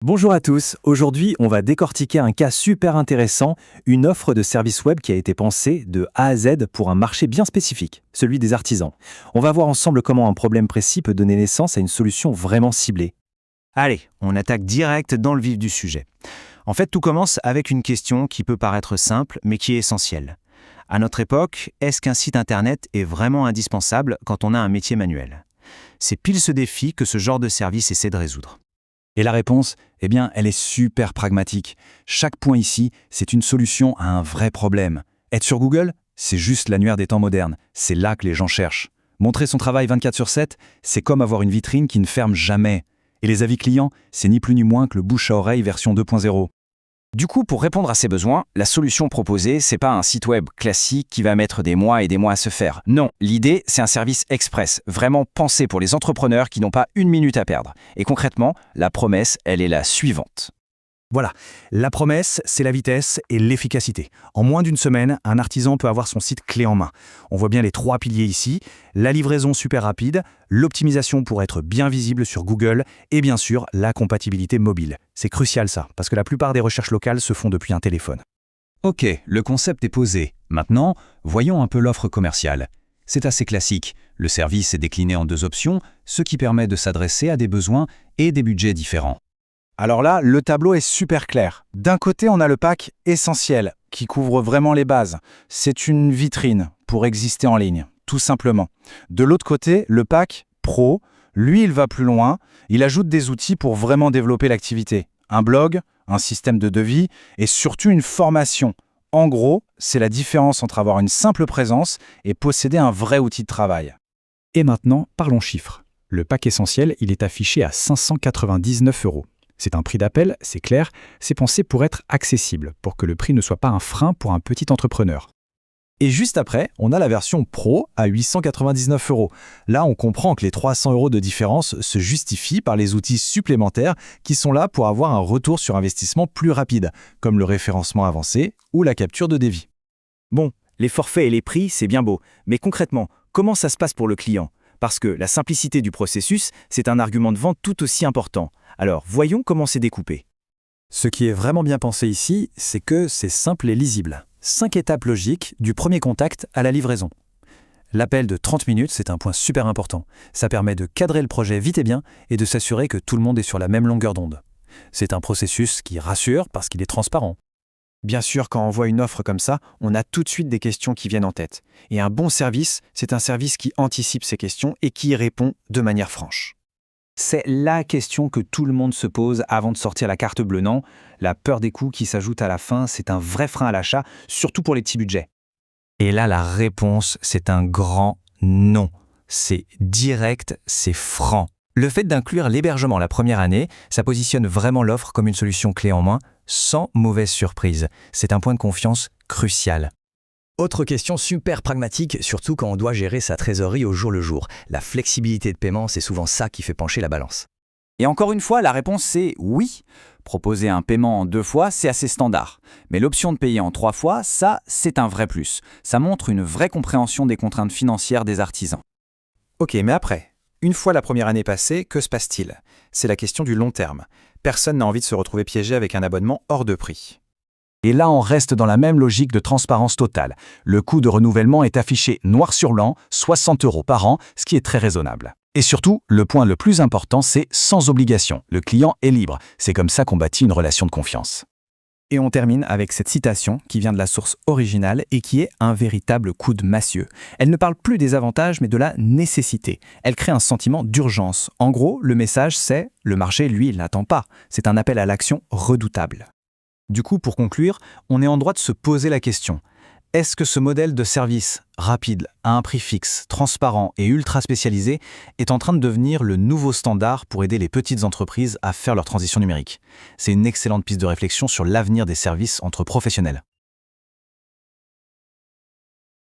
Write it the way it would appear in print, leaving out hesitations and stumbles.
Bonjour à tous, aujourd'hui on va décortiquer un cas super intéressant, une offre de service web qui a été pensée de A à Z pour un marché bien spécifique, celui des artisans. On va voir ensemble comment un problème précis peut donner naissance à une solution vraiment ciblée. Allez, on attaque direct dans le vif du sujet. En fait, tout commence avec une question qui peut paraître simple, mais qui est essentielle. À notre époque, est-ce qu'un site internet est vraiment indispensable quand on a un métier manuel ? C'est pile ce défi que ce genre de service essaie de résoudre. Et la réponse, elle est super pragmatique. Chaque point ici, c'est une solution à un vrai problème. Être sur Google, c'est juste l'annuaire des temps modernes. C'est là que les gens cherchent. Montrer son travail 24/7, c'est comme avoir une vitrine qui ne ferme jamais. Et les avis clients, c'est ni plus ni moins que le bouche à oreille version 2.0. Du coup, pour répondre à ces besoins, la solution proposée, c'est pas un site web classique qui va mettre des mois et des mois à se faire. Non, l'idée, c'est un service express, vraiment pensé pour les entrepreneurs qui n'ont pas une minute à perdre. Et concrètement, la promesse, elle est la suivante. Voilà, la promesse, c'est la vitesse et l'efficacité. En moins d'une semaine, un artisan peut avoir son site clé en main. On voit bien les 3 piliers ici, la livraison super rapide, l'optimisation pour être bien visible sur Google et bien sûr la compatibilité mobile. C'est crucial ça, parce que la plupart des recherches locales se font depuis un téléphone. Ok, le concept est posé. Maintenant, voyons un peu l'offre commerciale. C'est assez classique. Le service est décliné en 2 options, ce qui permet de s'adresser à des besoins et des budgets différents. Alors là, le tableau est super clair. D'un côté, on a le pack essentiel, qui couvre vraiment les bases. C'est une vitrine pour exister en ligne, tout simplement. De l'autre côté, le pack pro, lui, il va plus loin. Il ajoute des outils pour vraiment développer l'activité. Un blog, un système de devis et surtout une formation. En gros, c'est la différence entre avoir une simple présence et posséder un vrai outil de travail. Et maintenant, parlons chiffres. Le pack essentiel, il est affiché à 599 €. C'est un prix d'appel, c'est clair, c'est pensé pour être accessible, pour que le prix ne soit pas un frein pour un petit entrepreneur. Et juste après, on a la version Pro à 899 €. Là, on comprend que les 300 € de différence se justifient par les outils supplémentaires qui sont là pour avoir un retour sur investissement plus rapide, comme le référencement avancé ou la capture de devis. Bon, les forfaits et les prix, c'est bien beau, mais concrètement, comment ça se passe pour le client ? Parce que la simplicité du processus, c'est un argument de vente tout aussi important. Alors, voyons comment c'est découpé. Ce qui est vraiment bien pensé ici, c'est que c'est simple et lisible. 5 étapes logiques du premier contact à la livraison. L'appel de 30 minutes, c'est un point super important. Ça permet de cadrer le projet vite et bien et de s'assurer que tout le monde est sur la même longueur d'onde. C'est un processus qui rassure parce qu'il est transparent. Bien sûr, quand on voit une offre comme ça, on a tout de suite des questions qui viennent en tête. Et un bon service, c'est un service qui anticipe ces questions et qui y répond de manière franche. C'est la question que tout le monde se pose avant de sortir la carte bleue, non ? La peur des coûts qui s'ajoute à la fin, c'est un vrai frein à l'achat, surtout pour les petits budgets. Et là, la réponse, c'est un grand non. C'est direct, c'est franc. Le fait d'inclure l'hébergement la première année, ça positionne vraiment l'offre comme une solution clé en main, sans mauvaise surprise. C'est un point de confiance crucial. Autre question super pragmatique, surtout quand on doit gérer sa trésorerie au jour le jour. La flexibilité de paiement, c'est souvent ça qui fait pencher la balance. Et encore une fois, la réponse c'est oui. Proposer un paiement en 2 fois, c'est assez standard. Mais l'option de payer en 3 fois, ça, c'est un vrai plus. Ça montre une vraie compréhension des contraintes financières des artisans. Ok, mais après, une fois la première année passée, que se passe-t-il ? C'est la question du long terme. Personne n'a envie de se retrouver piégé avec un abonnement hors de prix. Et là, on reste dans la même logique de transparence totale. Le coût de renouvellement est affiché noir sur blanc, 60 € par an, ce qui est très raisonnable. Et surtout, le point le plus important, c'est sans obligation. Le client est libre. C'est comme ça qu'on bâtit une relation de confiance. Et on termine avec cette citation qui vient de la source originale et qui est un véritable coup de massieu. Elle ne parle plus des avantages mais de la nécessité. Elle crée un sentiment d'urgence. En gros, le message c'est « le marché, lui, il n'attend pas ». C'est un appel à l'action redoutable. Du coup, pour conclure, on est en droit de se poser la question. Est-ce que ce modèle de service rapide, à un prix fixe, transparent et ultra spécialisé est en train de devenir le nouveau standard pour aider les petites entreprises à faire leur transition numérique ? C'est une excellente piste de réflexion sur l'avenir des services entre professionnels.